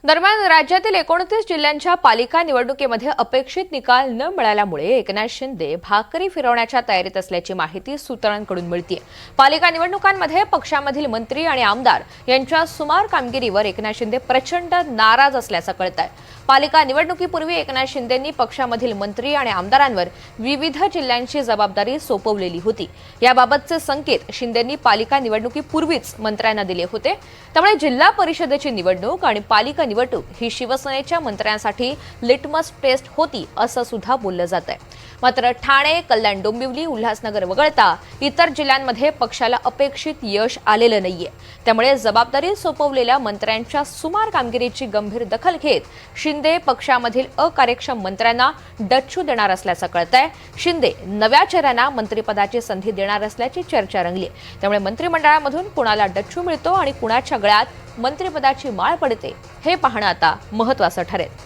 दरम्यान राज्यातील 29 जिल्ह्यांच्या पालिका निवडणुकीमध्ये अपेक्षित निकाल न मिळाल्यामुळे एकनाथ शिंदे भाकरी फिरवण्याच्या तयारीत असल्याची माहिती सूत्रांकडून मिळते। पालिका निवडणुकांमध्ये पक्षामधील मंत्री आणि आमदार यांच्या सुमार कामगिरीवर एकनाथ शिंदे प्रचंड नाराज असल्याचं कळतंय। पालिका निवडणुकीपूर्वी एकनाथ शिंदेंनी पक्षामधील मंत्री आणि आमदारांवर विविध जिल्ह्यांची जबाबदारी सोपवलेली होती। याबाबतचे संकेत शिंदेंनी पालिका निवडणुकीपूर्वीच मंत्र्यांना दिले होते। त्यामुळे जिल्हा परिषदेची निवडणूक आणि पालिका निवडणूक ही शिवसेनेच्या मंत्र्यांसाठी लिटमस टेस्ट होती असं सुद्धा बोललं जातंय। मात्र ठाणे, कल्याण, डोंबिवली, उल्हासनगर वगळता इतर जिल्ह्यांमध्ये पक्षाला अपेक्षित यश आलेलं नाहीये। त्यामुळे जबाबदारी सोपवलेल्या मंत्र्यांच्या सुमार कामगिरीची गंभीर दखल घेत शिंदे पक्षामधील अकार्यक्षम मंत्र्यांना डच्चू देणार असल्याचं कळतंय। शिंदे नव्या चेहऱ्यांना मंत्रिपदाची संधी देणार असल्याची चर्चा रंगली। त्यामुळे मंत्रिमंडळामधून कुणाला डच्चू मिळतो आणि कुणाच्या गळ्यात मंत्रिपदाची माळ पडते हे पाहणं आता महत्त्वाचं ठरेल।